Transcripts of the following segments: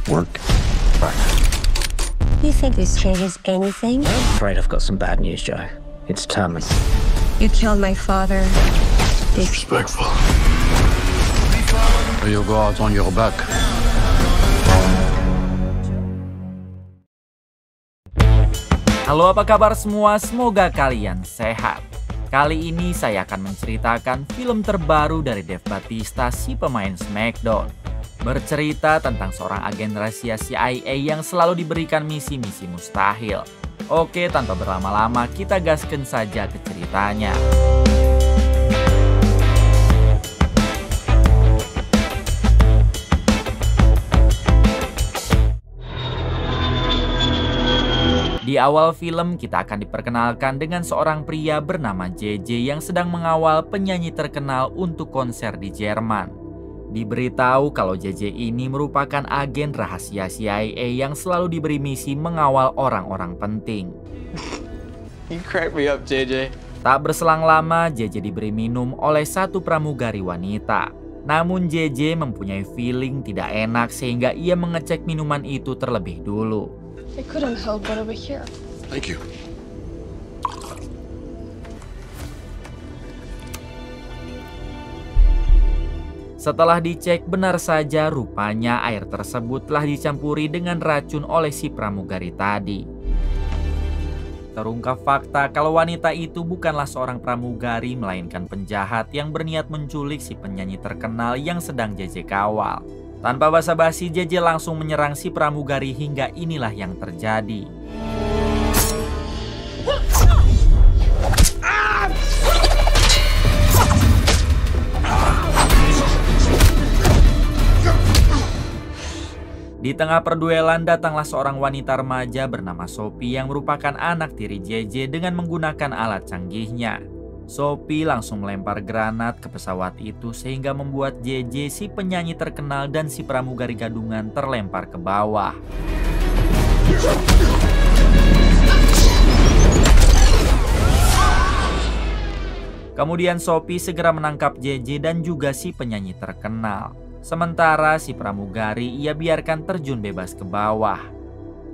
Work. You think this changes anything? I'm afraid I've got some bad news, Joe. It's Terminus. You killed my father. Disrespectful. You go out on your back. Halo, apa kabar semua? Semoga kalian sehat. Kali ini saya akan menceritakan film terbaru dari Dave Bautista, si pemain SmackDown. Bercerita tentang seorang agen rahasia CIA yang selalu diberikan misi-misi mustahil. Oke, tanpa berlama-lama kita gaskan saja ke ceritanya. Di awal film kita akan diperkenalkan dengan seorang pria bernama JJ yang sedang mengawal penyanyi terkenal untuk konser di Jerman. Diberitahu kalau JJ ini merupakan agen rahasia CIA yang selalu diberi misi mengawal orang-orang penting. You crack me up, JJ. Tak berselang lama, JJ diberi minum oleh satu pramugari wanita. Namun JJ mempunyai feeling tidak enak sehingga ia mengecek minuman itu terlebih dulu. I couldn't help but overhear. Thank you. Setelah dicek, benar saja rupanya air tersebut telah dicampuri dengan racun oleh si pramugari tadi. Terungkap fakta kalau wanita itu bukanlah seorang pramugari melainkan penjahat yang berniat menculik si penyanyi terkenal yang sedang JJ kawal. Tanpa basa-basi, JJ langsung menyerang si pramugari hingga inilah yang terjadi. Di tengah perduelan datanglah seorang wanita remaja bernama Sophie yang merupakan anak tiri JJ dengan menggunakan alat canggihnya. Sophie langsung melempar granat ke pesawat itu sehingga membuat JJ, si penyanyi terkenal, dan si pramugari gadungan terlempar ke bawah. Kemudian Sophie segera menangkap JJ dan juga si penyanyi terkenal. Sementara si pramugari ia biarkan terjun bebas ke bawah.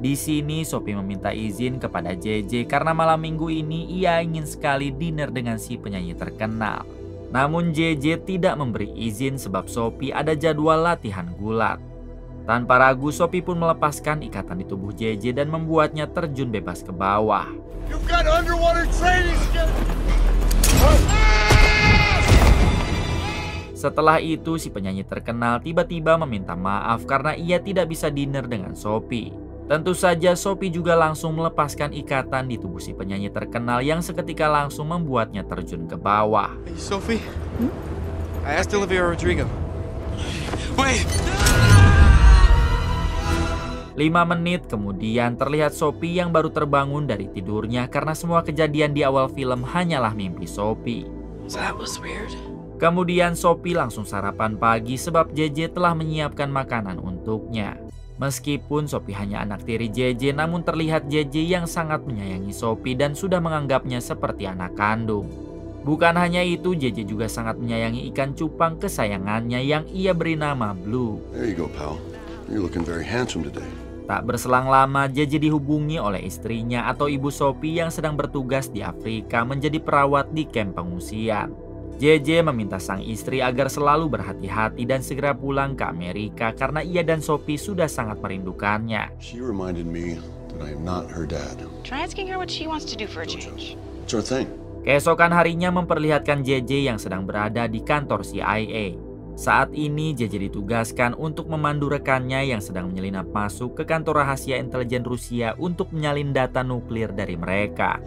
Di sini Sophie meminta izin kepada JJ karena malam minggu ini ia ingin sekali dinner dengan si penyanyi terkenal. Namun JJ tidak memberi izin sebab Sophie ada jadwal latihan gulat. Tanpa ragu Sophie pun melepaskan ikatan di tubuh JJ dan membuatnya terjun bebas ke bawah. You've got underwater training skills. Setelah itu si penyanyi terkenal tiba-tiba meminta maaf karena ia tidak bisa dinner dengan Sophie. Tentu saja Sophie juga langsung melepaskan ikatan di tubuh si penyanyi terkenal yang seketika langsung membuatnya terjun ke bawah. Hey, Sophie? I asked Olivia Rodrigo. Wait! 5 menit kemudian terlihat Sophie yang baru terbangun dari tidurnya karena semua kejadian di awal film hanyalah mimpi Sophie. That was weird. Kemudian Sophie langsung sarapan pagi sebab JJ telah menyiapkan makanan untuknya. Meskipun Sophie hanya anak tiri JJ, namun terlihat JJ yang sangat menyayangi Sophie dan sudah menganggapnya seperti anak kandung. Bukan hanya itu, JJ juga sangat menyayangi ikan cupang kesayangannya yang ia beri nama Blue. There you go, pal. You're looking very handsome today. Tak berselang lama, JJ dihubungi oleh istrinya atau ibu Sophie yang sedang bertugas di Afrika menjadi perawat di kamp pengungsian. JJ meminta sang istri agar selalu berhati-hati dan segera pulang ke Amerika karena ia dan Sophie sudah sangat merindukannya. She reminded me that I am not her dad. Try asking her what she wants to do for a change. It's her thing. Keesokan harinya memperlihatkan JJ yang sedang berada di kantor CIA. Saat ini JJ ditugaskan untuk memandu rekannya yang sedang menyelinap masuk ke kantor rahasia intelijen Rusia untuk menyalin data nuklir dari mereka.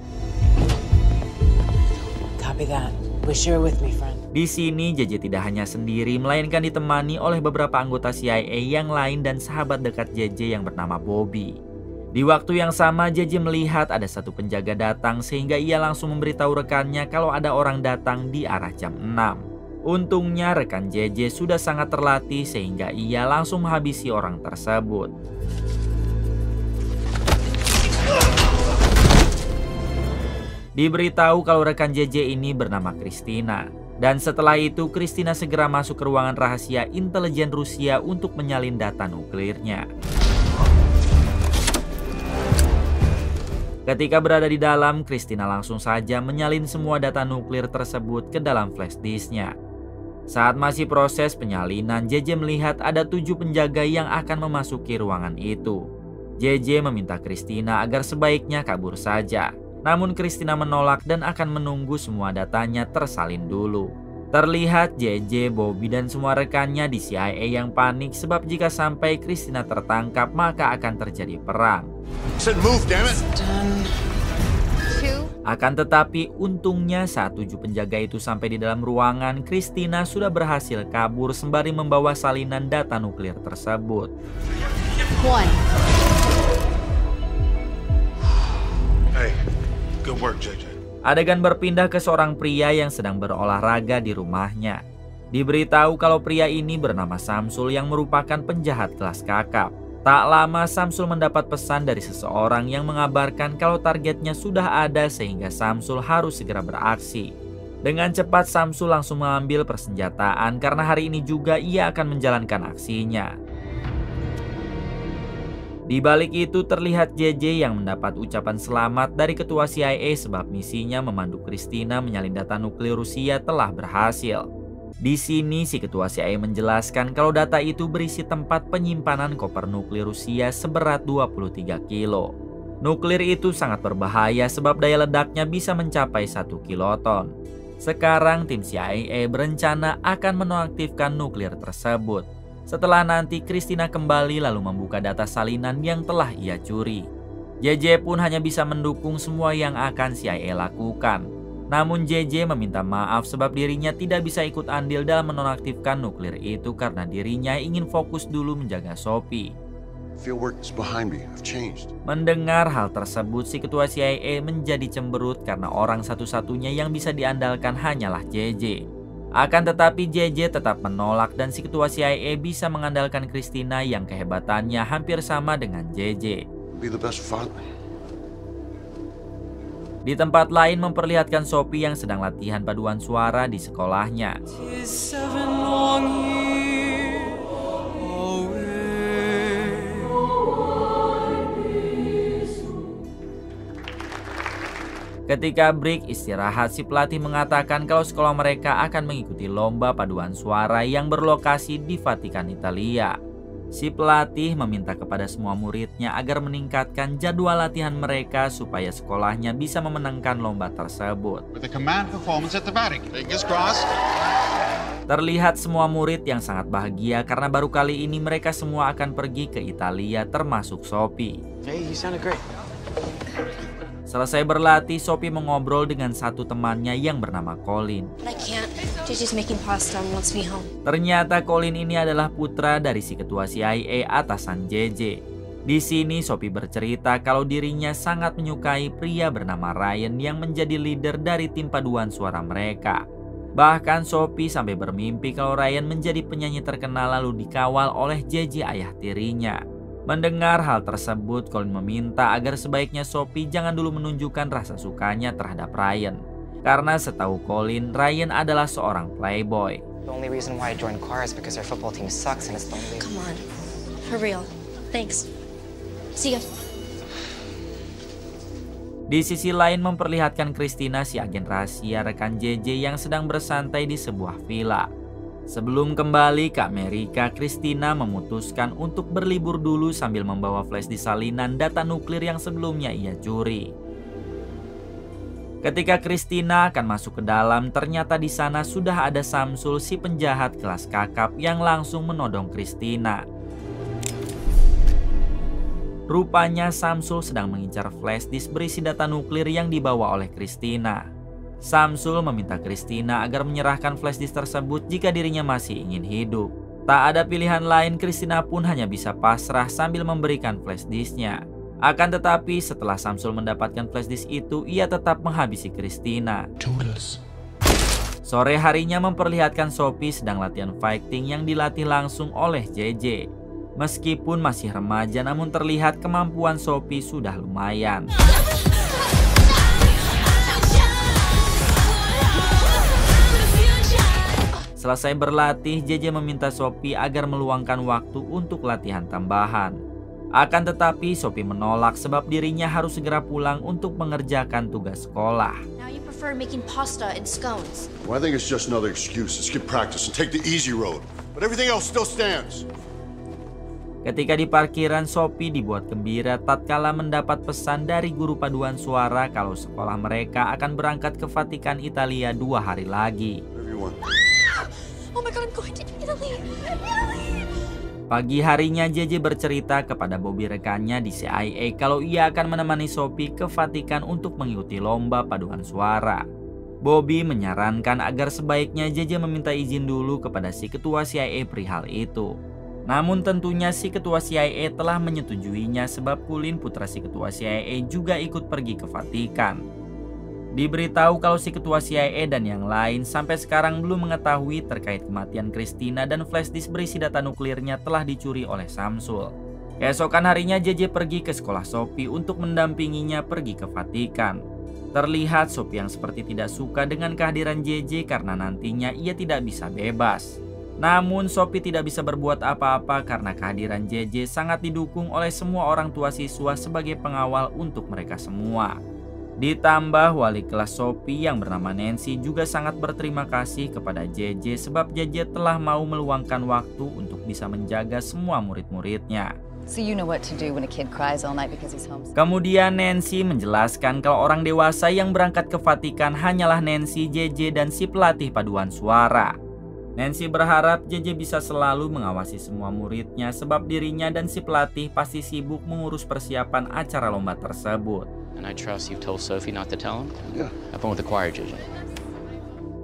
Copy that. Wish you were with me, friend. Di sini JJ tidak hanya sendiri melainkan ditemani oleh beberapa anggota CIA yang lain dan sahabat dekat JJ yang bernama Bobby. Di waktu yang sama JJ melihat ada satu penjaga datang sehingga ia langsung memberitahu rekannya kalau ada orang datang di arah jam 6. Untungnya rekan JJ sudah sangat terlatih sehingga ia langsung menghabisi orang tersebut. Diberitahu kalau rekan JJ ini bernama Christina. Dan setelah itu, Kristina segera masuk ke ruangan rahasia intelijen Rusia untuk menyalin data nuklirnya. Ketika berada di dalam, Kristina langsung saja menyalin semua data nuklir tersebut ke dalam flash disknya. Saat masih proses penyalinan, JJ melihat ada 7 penjaga yang akan memasuki ruangan itu. JJ meminta Kristina agar sebaiknya kabur saja. Namun Kristina menolak dan akan menunggu semua datanya tersalin dulu. Terlihat JJ, Bobby, dan semua rekannya di CIA yang panik sebab jika sampai Kristina tertangkap maka akan terjadi perang. Akan tetapi untungnya saat 7 penjaga itu sampai di dalam ruangan, Kristina sudah berhasil kabur sembari membawa salinan data nuklir tersebut. Hey, good work, JJ. Adegan berpindah ke seorang pria yang sedang berolahraga di rumahnya. Diberitahu kalau pria ini bernama Samsul yang merupakan penjahat kelas kakap. Tak lama Samsul mendapat pesan dari seseorang yang mengabarkan kalau targetnya sudah ada sehingga Samsul harus segera beraksi. Dengan cepat Samsul langsung mengambil persenjataan karena hari ini juga ia akan menjalankan aksinya. Di balik itu terlihat JJ yang mendapat ucapan selamat dari ketua CIA sebab misinya memandu Kristina menyalin data nuklir Rusia telah berhasil. Di sini si ketua CIA menjelaskan kalau data itu berisi tempat penyimpanan koper nuklir Rusia seberat 23 kilo. Nuklir itu sangat berbahaya sebab daya ledaknya bisa mencapai 1 kiloton. Sekarang tim CIA berencana akan menonaktifkan nuklir tersebut. Setelah nanti Kristina kembali lalu membuka data salinan yang telah ia curi. JJ pun hanya bisa mendukung semua yang akan CIA lakukan. Namun JJ meminta maaf sebab dirinya tidak bisa ikut andil dalam menonaktifkan nuklir itu karena dirinya ingin fokus dulu menjaga Sophie. Mendengar hal tersebut, si ketua CIA menjadi cemberut karena orang satu-satunya yang bisa diandalkan hanyalah JJ. Akan tetapi JJ tetap menolak dan si ketua CIA bisa mengandalkan Kristina yang kehebatannya hampir sama dengan JJ. Di tempat lain memperlihatkan Sophie yang sedang latihan paduan suara di sekolahnya. Ketika break istirahat, si pelatih mengatakan kalau sekolah mereka akan mengikuti lomba paduan suara yang berlokasi di Vatikan, Italia. Si pelatih meminta kepada semua muridnya agar meningkatkan jadwal latihan mereka supaya sekolahnya bisa memenangkan lomba tersebut. Terlihat semua murid yang sangat bahagia karena baru kali ini mereka semua akan pergi ke Italia termasuk Sophie. Selesai berlatih, Sophie mengobrol dengan satu temannya yang bernama Colin. Ternyata Colin ini adalah putra dari si ketua CIA atasan JJ. Di sini Sophie bercerita kalau dirinya sangat menyukai pria bernama Ryan yang menjadi leader dari tim paduan suara mereka. Bahkan Sophie sampai bermimpi kalau Ryan menjadi penyanyi terkenal lalu dikawal oleh JJ ayah tirinya. Mendengar hal tersebut, Colin meminta agar sebaiknya Sophie jangan dulu menunjukkan rasa sukanya terhadap Ryan. Karena setahu Colin, Ryan adalah seorang playboy. Come on, for real. Thanks. See ya. Di sisi lain memperlihatkan Kristina si agen rahasia rekan JJ yang sedang bersantai di sebuah villa. Sebelum kembali ke Amerika, Kristina memutuskan untuk berlibur dulu sambil membawa flash di salinan data nuklir yang sebelumnya ia curi. Ketika Kristina akan masuk ke dalam, ternyata di sana sudah ada Samsul si penjahat kelas kakap yang langsung menodong Kristina. Rupanya Samsul sedang mengincar flash disk berisi data nuklir yang dibawa oleh Kristina. Samsul meminta Kristina agar menyerahkan flash disk tersebut jika dirinya masih ingin hidup. Tak ada pilihan lain, Kristina pun hanya bisa pasrah sambil memberikan flash disknya. Akan tetapi setelah Samsul mendapatkan flash disk itu, ia tetap menghabisi Kristina. Sore harinya memperlihatkan Sophie sedang latihan fighting yang dilatih langsung oleh JJ. Meskipun masih remaja, namun terlihat kemampuan Sophie sudah lumayan. Selesai berlatih, JJ meminta Sophie agar meluangkan waktu untuk latihan tambahan. Akan tetapi Sophie menolak sebab dirinya harus segera pulang untuk mengerjakan tugas sekolah. Now you prefer making pasta and scones. Well, I think it's just another excuse to skip practice and take the easy road. But everything else still stands. Ketika di parkiran, Sophie dibuat gembira tatkala mendapat pesan dari guru paduan suara kalau sekolah mereka akan berangkat ke Vatikan, Italia 2 hari lagi. Everyone. Oh my god, I'm going to Italy. Pagi harinya JJ bercerita kepada Bobby rekannya di CIA kalau ia akan menemani Sophie ke Vatikan untuk mengikuti lomba paduan suara. Bobby menyarankan agar sebaiknya JJ meminta izin dulu kepada si ketua CIA perihal itu. Namun tentunya si ketua CIA telah menyetujuinya sebab Cullen, putra si ketua CIA, juga ikut pergi ke Vatikan. Diberitahu kalau si ketua CIA dan yang lain sampai sekarang belum mengetahui terkait kematian Christina dan flash disk berisi data nuklirnya telah dicuri oleh Samsul. Keesokan harinya JJ pergi ke sekolah Sophie untuk mendampinginya pergi ke Vatikan. Terlihat Sophie yang seperti tidak suka dengan kehadiran JJ karena nantinya ia tidak bisa bebas. Namun Sophie tidak bisa berbuat apa-apa karena kehadiran JJ sangat didukung oleh semua orang tua siswa sebagai pengawal untuk mereka semua. Ditambah wali kelas Sophie yang bernama Nancy juga sangat berterima kasih kepada JJ sebab JJ telah mau meluangkan waktu untuk bisa menjaga semua murid-muridnya. So you know what to do when a kid cries all night because he's homesick. Kemudian Nancy menjelaskan kalau orang dewasa yang berangkat ke Vatikan hanyalah Nancy, JJ, dan si pelatih paduan suara. Nancy berharap JJ bisa selalu mengawasi semua muridnya sebab dirinya dan si pelatih pasti sibuk mengurus persiapan acara lomba tersebut. And I trust you've told Sophie not to tell him? Yeah. Have fun with the choir, JJ.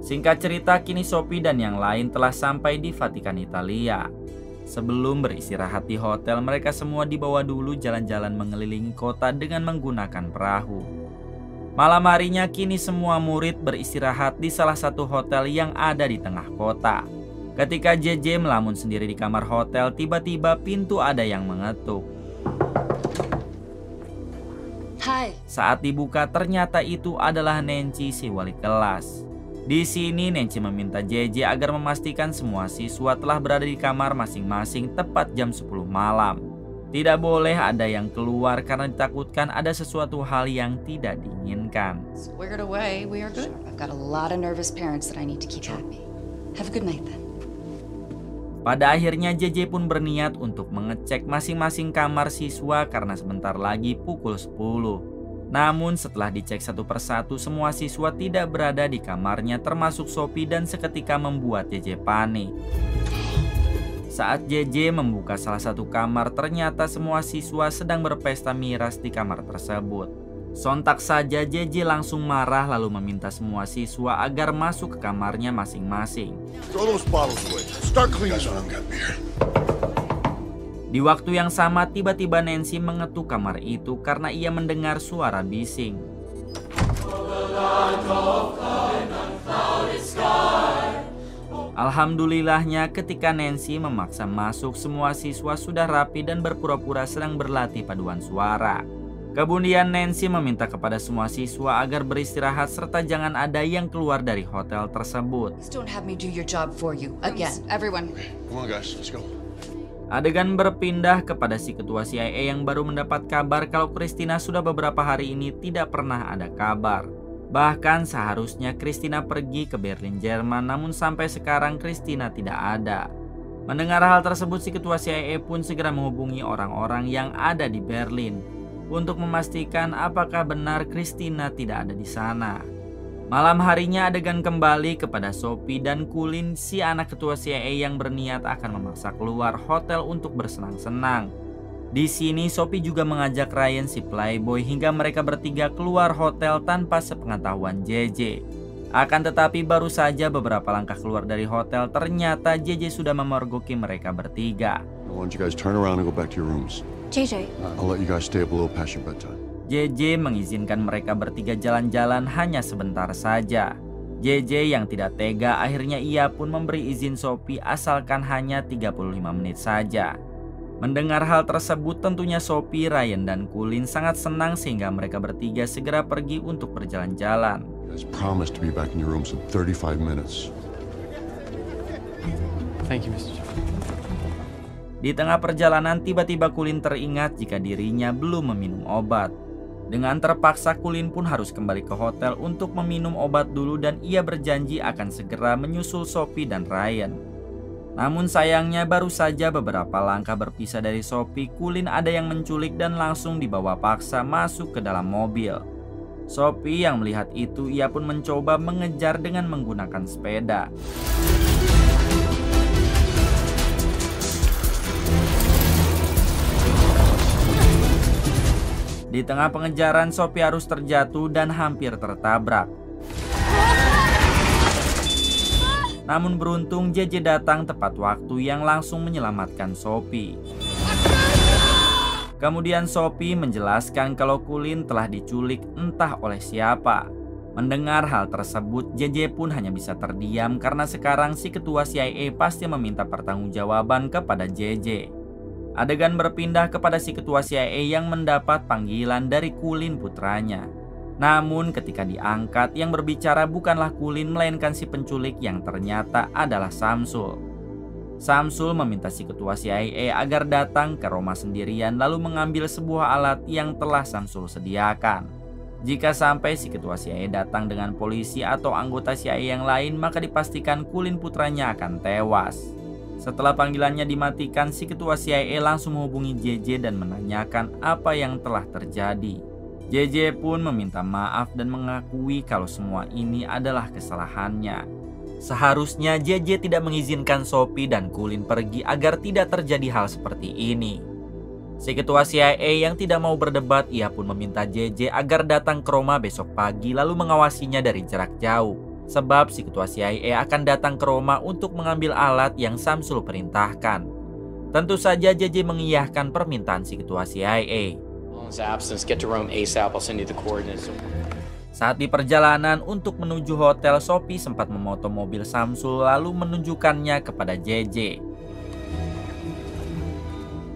Singkat cerita, kini Sophie dan yang lain telah sampai di Vatikan, Italia. Sebelum beristirahat di hotel, mereka semua dibawa dulu jalan-jalan mengelilingi kota dengan menggunakan perahu. Malam harinya kini semua murid beristirahat di salah satu hotel yang ada di tengah kota. Ketika JJ melamun sendiri di kamar hotel, tiba-tiba pintu ada yang mengetuk. Hai. Saat dibuka ternyata itu adalah Nancy, si wali kelas. Di sini Nancy meminta JJ agar memastikan semua siswa telah berada di kamar masing-masing tepat jam 10 malam. Tidak boleh ada yang keluar karena ditakutkan ada sesuatu hal yang tidak diinginkan. Squared away, we are good. I've got a lot of nervous parents that I need to keep happy. Have a good night then. Pada akhirnya JJ pun berniat untuk mengecek masing-masing kamar siswa karena sebentar lagi pukul 10. Namun setelah dicek satu persatu semua siswa tidak berada di kamarnya termasuk Sophie dan seketika membuat JJ panik. Saat JJ membuka salah satu kamar, ternyata semua siswa sedang berpesta miras di kamar tersebut. Sontak saja JJ langsung marah lalu meminta semua siswa agar masuk ke kamarnya masing-masing. Di waktu yang sama, tiba-tiba Nancy mengetuk kamar itu karena ia mendengar suara bising. Alhamdulillahnya ketika Nancy memaksa masuk, semua siswa sudah rapi dan berpura-pura sedang berlatih paduan suara. Kemudian Nancy meminta kepada semua siswa agar beristirahat serta jangan ada yang keluar dari hotel tersebut. Don't have me do your job for you again, everyone. Come on guys, let's go. Adegan berpindah kepada si ketua CIA yang baru mendapat kabar kalau Christina sudah beberapa hari ini tidak pernah ada kabar. Bahkan seharusnya Christina pergi ke Berlin, Jerman, namun sampai sekarang Christina tidak ada. Mendengar hal tersebut, si ketua CIA pun segera menghubungi orang-orang yang ada di Berlin untuk memastikan apakah benar Christina tidak ada di sana. Malam harinya adegan kembali kepada Sophie dan Cullen, si anak ketua CIA yang berniat akan memaksa keluar hotel untuk bersenang-senang. Di sini Sophie juga mengajak Ryan, si playboy, hingga mereka bertiga keluar hotel tanpa sepengetahuan JJ. Akan tetapi baru saja beberapa langkah keluar dari hotel, ternyata JJ sudah memergoki mereka bertiga. JJ mengizinkan mereka bertiga jalan-jalan hanya sebentar saja. JJ yang tidak tega akhirnya ia pun memberi izin Sophie asalkan hanya 35 menit saja. Mendengar hal tersebut tentunya Sophie, Ryan, dan Cullen sangat senang sehingga mereka bertiga segera pergi untuk berjalan-jalan. Thank you, Mr. Jones. Di tengah perjalanan tiba-tiba Kulin teringat jika dirinya belum meminum obat. Dengan terpaksa Kulin pun harus kembali ke hotel untuk meminum obat dulu dan ia berjanji akan segera menyusul Sophie dan Ryan. Namun sayangnya baru saja beberapa langkah berpisah dari Sophie, Kulin ada yang menculik dan langsung dibawa paksa masuk ke dalam mobil. Sophie yang melihat itu, ia pun mencoba mengejar dengan menggunakan sepeda. Di tengah pengejaran, Sophie harus terjatuh dan hampir tertabrak. Namun beruntung JJ datang tepat waktu yang langsung menyelamatkan Sophie. Kemudian Sophie menjelaskan kalau Kulin telah diculik entah oleh siapa. Mendengar hal tersebut, JJ pun hanya bisa terdiam karena sekarang si ketua CIA pasti meminta pertanggungjawaban kepada JJ. Adegan berpindah kepada si ketua CIA yang mendapat panggilan dari Kulin putranya. Namun ketika diangkat, yang berbicara bukanlah Kulin melainkan si penculik yang ternyata adalah Samsul. Samsul meminta si ketua CIA agar datang ke Roma sendirian lalu mengambil sebuah alat yang telah Samsul sediakan. Jika sampai si ketua CIA datang dengan polisi atau anggota CIA yang lain, maka dipastikan Kulin putranya akan tewas. Setelah panggilannya dimatikan, si ketua CIA langsung menghubungi JJ dan menanyakan apa yang telah terjadi. JJ pun meminta maaf dan mengakui kalau semua ini adalah kesalahannya. Seharusnya JJ tidak mengizinkan Sophie dan Kulin pergi agar tidak terjadi hal seperti ini. Si ketua CIA yang tidak mau berdebat, ia pun meminta JJ agar datang ke Roma besok pagi lalu mengawasinya dari jarak jauh. Sebab si ketua CIA akan datang ke Roma untuk mengambil alat yang Samsul perintahkan. Tentu saja JJ mengiyahkan permintaan si ketua CIA. Saat di perjalanan untuk menuju hotel, Sophie sempat memotong mobil Samsul lalu menunjukkannya kepada JJ.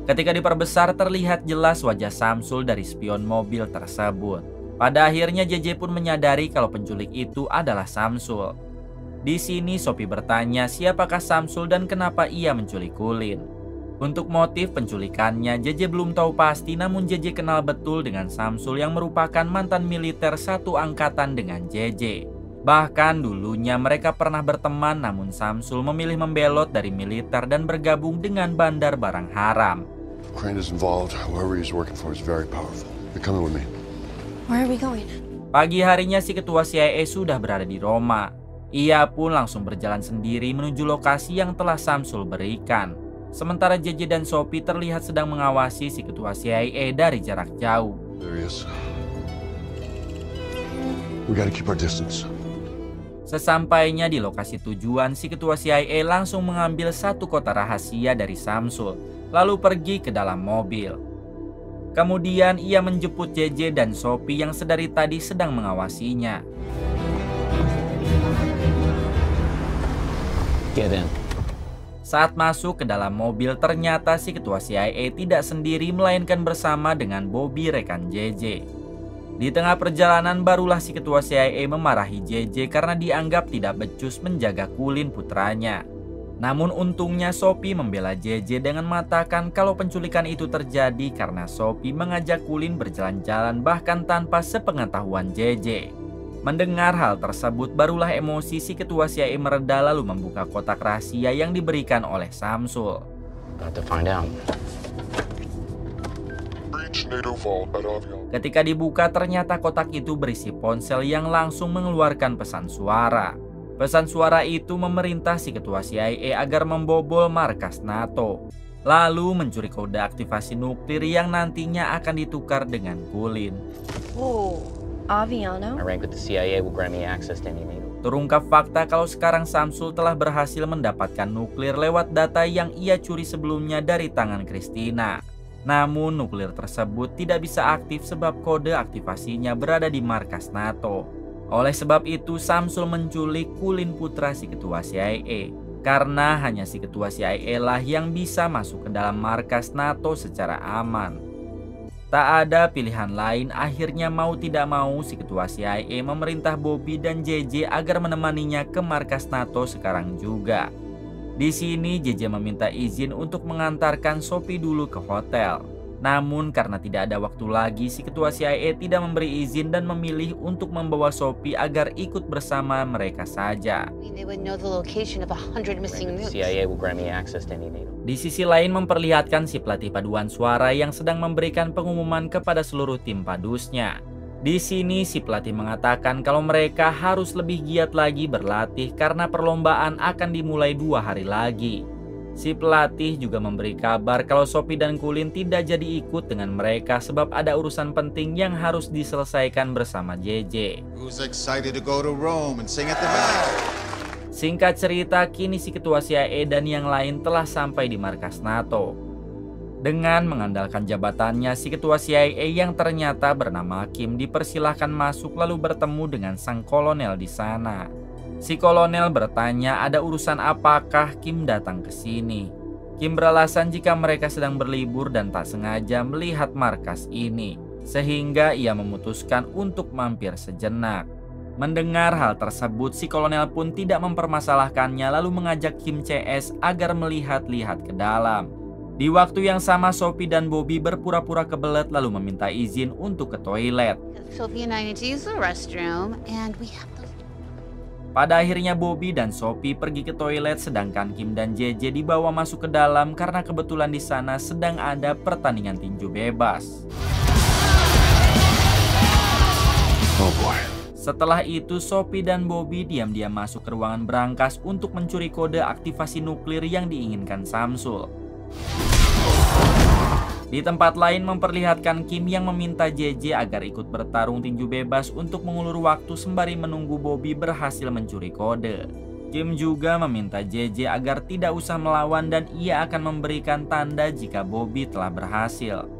Ketika diperbesar, terlihat jelas wajah Samsul dari spion mobil tersebut. Pada akhirnya JJ pun menyadari kalau penculik itu adalah Samsul. Di sini Sophie bertanya siapakah Samsul dan kenapa ia menculik Kulin. Untuk motif penculikannya JJ belum tahu pasti, namun JJ kenal betul dengan Samsul yang merupakan mantan militer satu angkatan dengan JJ. Bahkan dulunya mereka pernah berteman, namun Samsul memilih membelot dari militer dan bergabung dengan bandar barang haram. Crane is involved. Whoever he's working for is very powerful. You're coming with me. Where are we going? Pagi harinya si ketua CIA sudah berada di Roma. Ia pun langsung berjalan sendiri menuju lokasi yang telah Samsul berikan. Sementara JJ dan Sophie terlihat sedang mengawasi si ketua CIA dari jarak jauh. There he is. We gotta keep our distance. Sesampainya di lokasi tujuan, si ketua CIA langsung mengambil satu kotak rahasia dari Samsul, lalu pergi ke dalam mobil. Kemudian ia menjemput JJ dan Sophie yang sedari tadi sedang mengawasinya. Get in. Saat masuk ke dalam mobil, ternyata si ketua CIA tidak sendiri melainkan bersama dengan Bobby, rekan JJ. Di tengah perjalanan barulah si ketua CIA memarahi JJ karena dianggap tidak becus menjaga Kulin putranya. Namun untungnya Sophie membela JJ dengan mengatakan kalau penculikan itu terjadi karena Sophie mengajak Kulin berjalan-jalan bahkan tanpa sepengetahuan JJ. Mendengar hal tersebut barulah emosi si ketua CIA mereda lalu membuka kotak rahasia yang diberikan oleh Samsul. Ketika dibuka ternyata kotak itu berisi ponsel yang langsung mengeluarkan pesan suara. Pesan suara itu memerintah si ketua CIA agar membobol markas NATO, lalu mencuri kode aktivasi nuklir yang nantinya akan ditukar dengan Kulin. Oh, Aviano? My rank with the CIA will grant me access to any NATO. Terungkap fakta kalau sekarang Samsul telah berhasil mendapatkan nuklir lewat data yang ia curi sebelumnya dari tangan Christina. Namun nuklir tersebut tidak bisa aktif sebab kode aktivasinya berada di markas NATO. Oleh sebab itu Samsul menculik Kulin putra si ketua CIA. Karena hanya si ketua CIA lah yang bisa masuk ke dalam markas NATO secara aman. Tak ada pilihan lain, akhirnya mau tidak mau si ketua CIA memerintah Bobby dan JJ agar menemaninya ke markas NATO sekarang juga. Di sini JJ meminta izin untuk mengantarkan Sophie dulu ke hotel. Namun karena tidak ada waktu lagi, si ketua CIA tidak memberi izin dan memilih untuk membawa Sophie agar ikut bersama mereka saja. CIA will grant me access to any NATO. Di sisi lain memperlihatkan si pelatih paduan suara yang sedang memberikan pengumuman kepada seluruh tim padusnya. Di sini si pelatih mengatakan kalau mereka harus lebih giat lagi berlatih karena perlombaan akan dimulai 2 hari lagi. Si pelatih juga memberi kabar kalau Sophie dan Cullen tidak jadi ikut dengan mereka sebab ada urusan penting yang harus diselesaikan bersama JJ. Who's excited to go to Rome and sing at the Vow? Singkat cerita, kini si ketua CIA dan yang lain telah sampai di markas NATO. Dengan mengandalkan jabatannya, si ketua CIA yang ternyata bernama Kim dipersilahkan masuk lalu bertemu dengan sang kolonel di sana. Si kolonel bertanya ada urusan apakah Kim datang ke sini. Kim beralasan jika mereka sedang berlibur dan tak sengaja melihat markas ini, sehingga ia memutuskan untuk mampir sejenak. Mendengar hal tersebut, si kolonel pun tidak mempermasalahkannya lalu mengajak Kim CS agar melihat-lihat ke dalam. Di waktu yang sama, Sophie dan Bobby berpura-pura kebelet lalu meminta izin untuk ke toilet. Sophie and I need to use the restroom and we have to... Pada akhirnya Bobby dan Sophie pergi ke toilet sedangkan Kim dan JJ dibawa masuk ke dalam karena kebetulan di sana sedang ada pertandingan tinju bebas. Oh boy. Setelah itu Sophie dan Bobby diam-diam masuk ke ruangan brankas untuk mencuri kode aktivasi nuklir yang diinginkan Samsul. Di tempat lain memperlihatkan Kim yang meminta JJ agar ikut bertarung tinju bebas untuk mengulur waktu sembari menunggu Bobby berhasil mencuri kode. Kim juga meminta JJ agar tidak usah melawan dan ia akan memberikan tanda jika Bobby telah berhasil.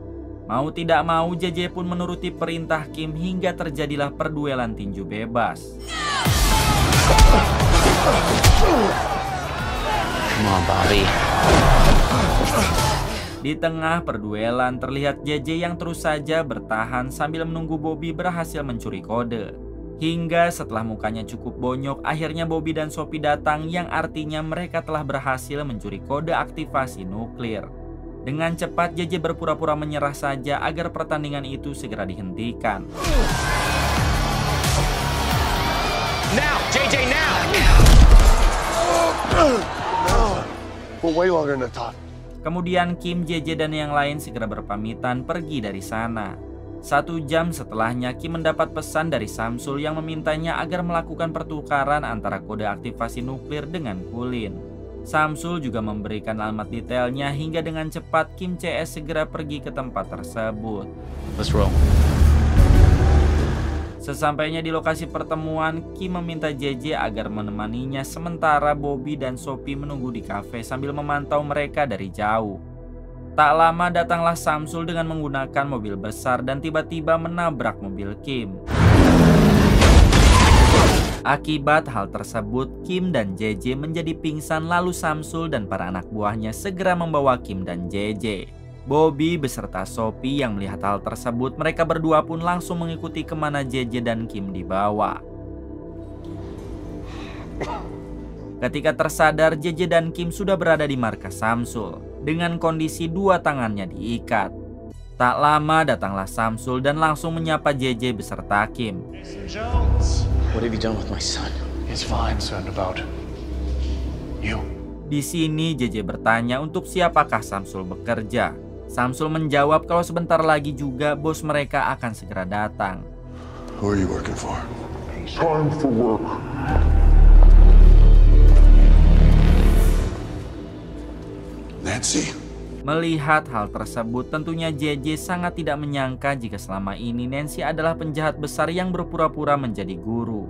Mau tidak mau JJ pun menuruti perintah Kim hingga terjadilah perduelan tinju bebas. Come on, Bobby. Di tengah perduelan terlihat JJ yang terus saja bertahan sambil menunggu Bobby berhasil mencuri kode. Hingga setelah mukanya cukup bonyok, akhirnya Bobby dan Sophie datang yang artinya mereka telah berhasil mencuri kode aktivasi nuklir. Dengan cepat JJ berpura-pura menyerah saja agar pertandingan itu segera dihentikan. Now, JJ, now! We're way longer than I thought. Kemudian Kim, JJ, dan yang lain segera berpamitan pergi dari sana. 1 jam setelahnya Kim mendapat pesan dari Samsul yang memintanya agar melakukan pertukaran antara kode aktivasi nuklir dengan Cullen. Samsul juga memberikan alamat detailnya hingga dengan cepat Kim CS segera pergi ke tempat tersebut. Let's roll. Sesampainya di lokasi pertemuan, Kim meminta JJ agar menemaninya sementara Bobby dan Sophie menunggu di kafe sambil memantau mereka dari jauh. Tak lama datanglah Samsul dengan menggunakan mobil besar dan tiba-tiba menabrak mobil Kim. Akibat hal tersebut, Kim dan JJ menjadi pingsan lalu Samsul dan para anak buahnya segera membawa Kim dan JJ. Bobby beserta Sophie yang melihat hal tersebut, mereka berdua pun langsung mengikuti kemana JJ dan Kim dibawa. Ketika tersadar, JJ dan Kim sudah berada di markas Samsul dengan kondisi 2 tangannya diikat. Tak lama datanglah Samsul dan langsung menyapa JJ beserta Kim. What have you done with my son? He's fine, son, about you. Di sini JJ bertanya untuk siapakah Samsul bekerja. Samsul menjawab kalau sebentar lagi juga bos mereka akan segera datang. Who are you working for? Time for work. Nancy. Melihat hal tersebut, tentunya JJ sangat tidak menyangka jika selama ini Nancy adalah penjahat besar yang berpura-pura menjadi guru.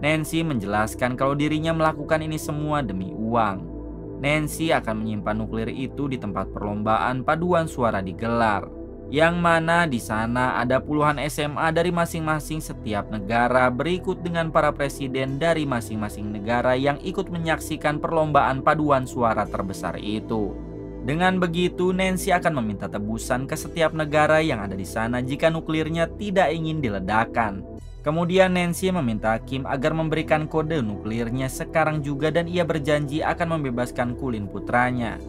Nancy menjelaskan kalau dirinya melakukan ini semua demi uang. Nancy akan menyimpan nuklir itu di tempat perlombaan paduan suara digelar, yang mana di sana ada puluhan SMA dari masing-masing setiap negara berikut dengan para presiden dari masing-masing negara yang ikut menyaksikan perlombaan paduan suara terbesar itu. Dengan begitu, Nancy akan meminta tebusan ke setiap negara yang ada di sana jika nuklirnya tidak ingin diledakkan. Kemudian Nancy meminta Kim agar memberikan kode nuklirnya sekarang juga dan ia berjanji akan membebaskan Kulin putranya.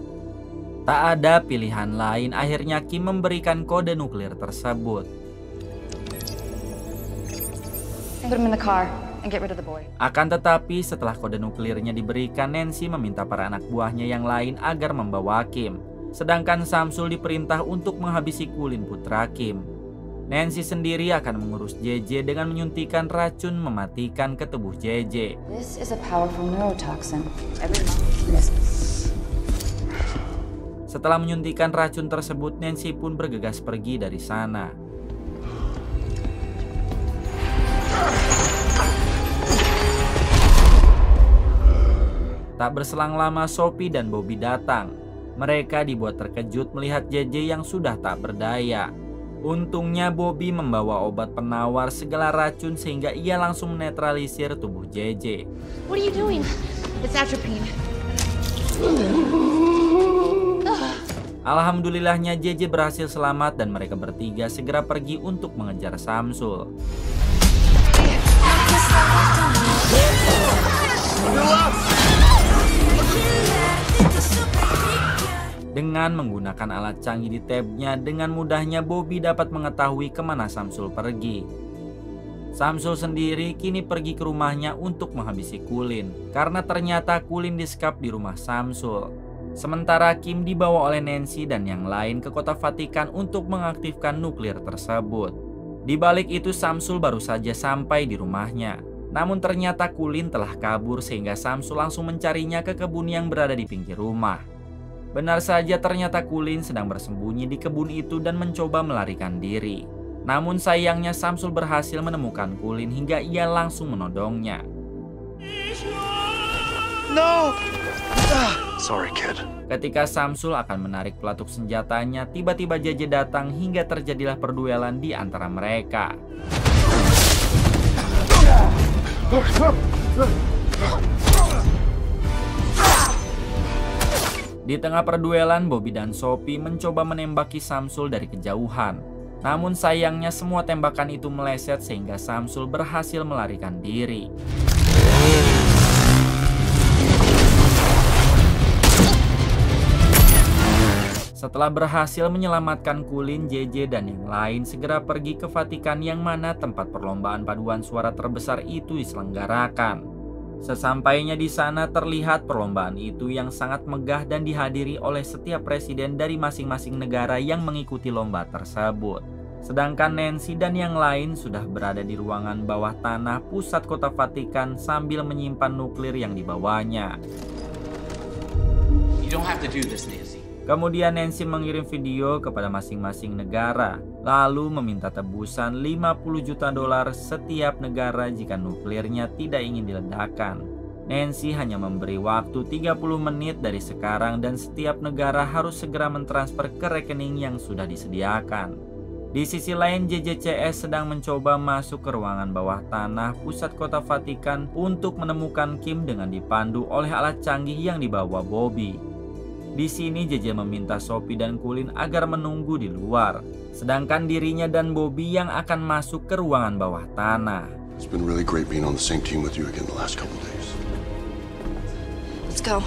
Tak ada pilihan lain, akhirnya Kim memberikan kode nuklir tersebut. Put him in the car and get rid of the boy. Akan tetapi setelah kode nuklirnya diberikan, Nancy meminta para anak buahnya yang lain agar membawa Kim. Sedangkan Samsul diperintah untuk menghabisi Kulin putra Kim. Nancy sendiri akan mengurus JJ dengan menyuntikkan racun mematikan ke tubuh JJ. This is a powerful neurotoxin. Every month. Setelah menyuntikkan racun tersebut, Nancy pun bergegas pergi dari sana. Tak berselang lama, Sophie dan Bobby datang. Mereka dibuat terkejut melihat JJ yang sudah tak berdaya. Untungnya Bobby membawa obat penawar segala racun sehingga ia langsung menetralisir tubuh JJ. What are you doing? It's atropine. Alhamdulillahnya JJ berhasil selamat dan mereka bertiga segera pergi untuk mengejar Samsul. Dengan menggunakan alat canggih di tabnya, dengan mudahnya Bobby dapat mengetahui kemana Samsul pergi. Samsul sendiri kini pergi ke rumahnya untuk menghabisi Kulin, karena ternyata Kulin disekap di rumah Samsul. Sementara Kim dibawa oleh Nancy dan yang lain ke kota Vatikan untuk mengaktifkan nuklir tersebut. Di balik itu Samsul baru saja sampai di rumahnya. Namun ternyata Kulin telah kabur sehingga Samsul langsung mencarinya ke kebun yang berada di pinggir rumah. Benar saja ternyata Kulin sedang bersembunyi di kebun itu dan mencoba melarikan diri. Namun sayangnya Samsul berhasil menemukan Kulin hingga ia langsung menodongnya. No! Sorry, kid. Ketika Samsul akan menarik pelatuk senjatanya, tiba-tiba JJ datang hingga terjadilah perduelan di antara mereka. Di tengah perduelan, Bobby dan Sophie mencoba menembaki Samsul dari kejauhan. Namun sayangnya semua tembakan itu meleset sehingga Samsul berhasil melarikan diri. Setelah berhasil menyelamatkan Kulin, JJ dan yang lain segera pergi ke Vatikan yang mana tempat perlombaan paduan suara terbesar itu diselenggarakan. Sesampainya di sana terlihat perlombaan itu yang sangat megah dan dihadiri oleh setiap presiden dari masing-masing negara yang mengikuti lomba tersebut. Sedangkan Nancy dan yang lain sudah berada di ruangan bawah tanah pusat kota Vatikan sambil menyimpan nuklir yang dibawanya. You don't have to do this, Nancy. Kemudian Nancy mengirim video kepada masing-masing negara, lalu meminta tebusan $50 juta setiap negara jika nuklirnya tidak ingin diledakkan. Nancy hanya memberi waktu 30 menit dari sekarang dan setiap negara harus segera mentransfer ke rekening yang sudah disediakan. Di sisi lain, JJCS sedang mencoba masuk ke ruangan bawah tanah pusat kota Vatikan untuk menemukan Kim dengan dipandu oleh alat canggih yang dibawa Bobby. Di sini JJ meminta Sophie dan Kulin agar menunggu di luar, sedangkan dirinya dan Bobby yang akan masuk ke ruangan bawah tanah. It's been really great being on the same team with you again the last couple days. Let's go.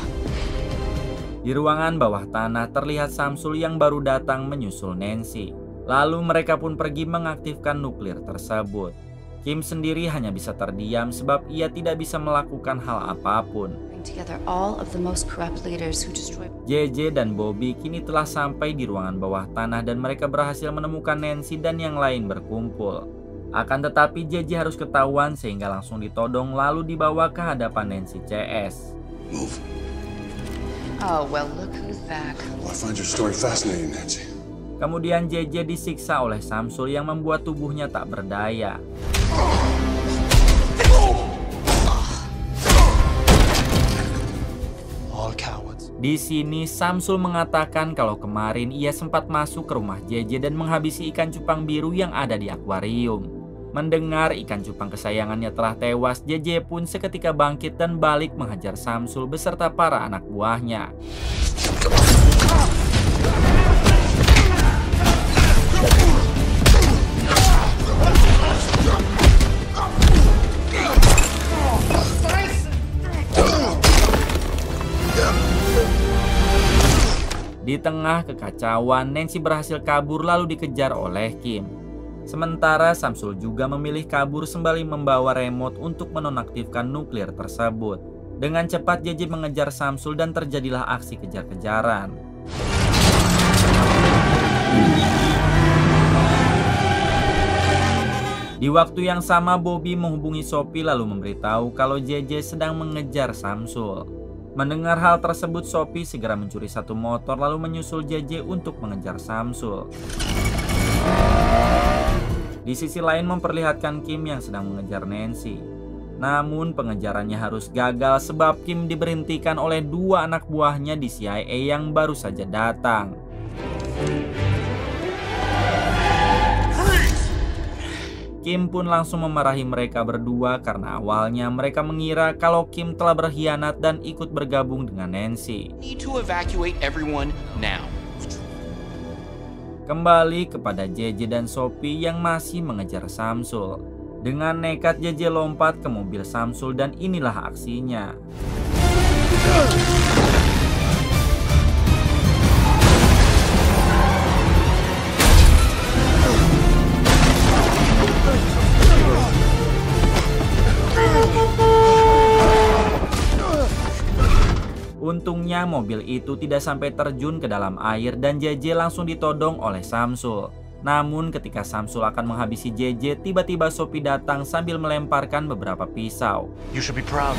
Di ruangan bawah tanah terlihat Samsul yang baru datang menyusul Nancy. Lalu mereka pun pergi mengaktifkan nuklir tersebut. Kim sendiri hanya bisa terdiam sebab ia tidak bisa melakukan hal apapun. JJ dan Bobby kini telah sampai di ruangan bawah tanah dan mereka berhasil menemukan Nancy dan yang lain berkumpul. Akan tetapi JJ harus ketahuan sehingga langsung ditodong lalu dibawa ke hadapan Nancy CS. Move. Oh, well, look who's back. Well, I find your story fascinating, Nancy. Kemudian JJ disiksa oleh Samsul yang membuat tubuhnya tak berdaya. Di sini Samsul mengatakan kalau kemarin ia sempat masuk ke rumah JJ dan menghabisi ikan cupang biru yang ada di akuarium. Mendengar ikan cupang kesayangannya telah tewas, JJ pun seketika bangkit dan balik menghajar Samsul beserta para anak buahnya. tengah kekacauan, Nancy berhasil kabur lalu dikejar oleh Kim. Sementara Samsul juga memilih kabur sembari membawa remote untuk menonaktifkan nuklir tersebut. Dengan cepat JJ mengejar Samsul dan terjadilah aksi kejar-kejaran. Di waktu yang sama, Bobby menghubungi Sophie lalu memberitahu kalau JJ sedang mengejar Samsul. Mendengar hal tersebut, Sophie segera mencuri satu motor lalu menyusul JJ untuk mengejar Samsul. Di sisi lain memperlihatkan Kim yang sedang mengejar Nancy. Namun pengejarannya harus gagal sebab Kim diberhentikan oleh dua anak buahnya di CIA yang baru saja datang. Kim pun langsung memarahi mereka berdua karena awalnya mereka mengira kalau Kim telah berkhianat dan ikut bergabung dengan Nancy. Need to evacuate everyone now. Kembali kepada JJ dan Sophie yang masih mengejar Samsul. Dengan nekat JJ lompat ke mobil Samsul dan inilah aksinya. Untungnya mobil itu tidak sampai terjun ke dalam air dan JJ langsung ditodong oleh Samsul. Namun ketika Samsul akan menghabisi JJ, tiba-tiba Sophie datang sambil melemparkan beberapa pisau. You should be proud.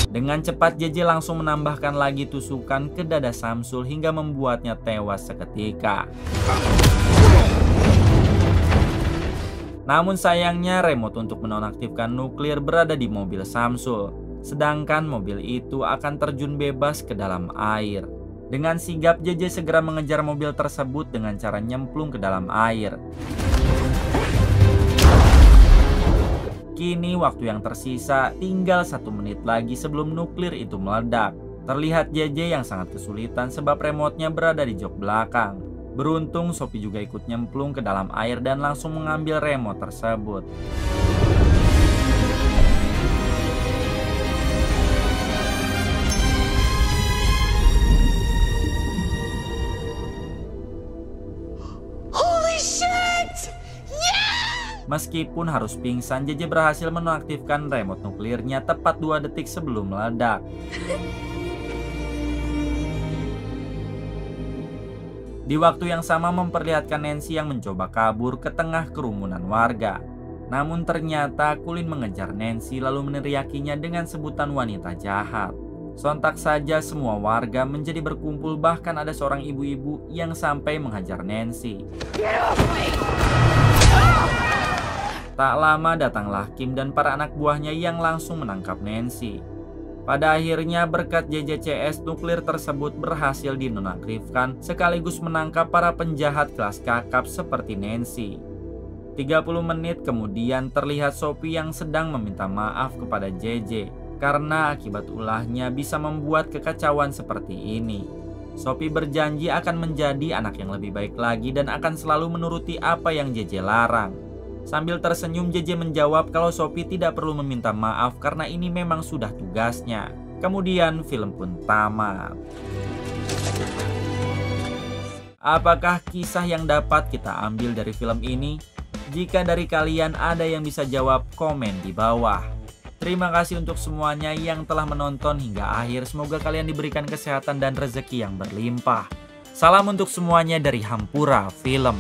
Dengan cepat JJ langsung menambahkan lagi tusukan ke dada Samsul hingga membuatnya tewas seketika. Namun sayangnya remote untuk menonaktifkan nuklir berada di mobil Samsul. Sedangkan mobil itu akan terjun bebas ke dalam air. Dengan sigap JJ segera mengejar mobil tersebut dengan cara nyemplung ke dalam air. Kini waktu yang tersisa tinggal 1 menit lagi sebelum nuklir itu meledak. Terlihat JJ yang sangat kesulitan sebab remote-nya berada di jok belakang. Beruntung Sophie juga ikut nyemplung ke dalam air dan langsung mengambil remote tersebut. Meskipun harus pingsan, JJ berhasil menonaktifkan remote nuklirnya tepat 2 detik sebelum meledak. Di waktu yang sama memperlihatkan Nancy yang mencoba kabur ke tengah kerumunan warga. Namun ternyata Cullen mengejar Nancy lalu meneriakinya dengan sebutan wanita jahat. Sontak saja semua warga menjadi berkumpul, bahkan ada seorang ibu-ibu yang sampai menghajar Nancy. Tak lama datanglah Kim dan para anak buahnya yang langsung menangkap Nancy. Pada akhirnya berkat JJCS nuklir tersebut berhasil dinonaktifkan sekaligus menangkap para penjahat kelas kakap seperti Nancy. 30 menit kemudian terlihat Sophie yang sedang meminta maaf kepada JJ karena akibat ulahnya bisa membuat kekacauan seperti ini. Sophie berjanji akan menjadi anak yang lebih baik lagi dan akan selalu menuruti apa yang JJ larang. Sambil tersenyum JJ menjawab kalau Sophie tidak perlu meminta maaf karena ini memang sudah tugasnya. Kemudian film pun tamat. Apakah kisah yang dapat kita ambil dari film ini? Jika dari kalian ada yang bisa jawab, komen di bawah. Terima kasih untuk semuanya yang telah menonton hingga akhir. Semoga kalian diberikan kesehatan dan rezeki yang berlimpah. Salam untuk semuanya dari Hampura Film.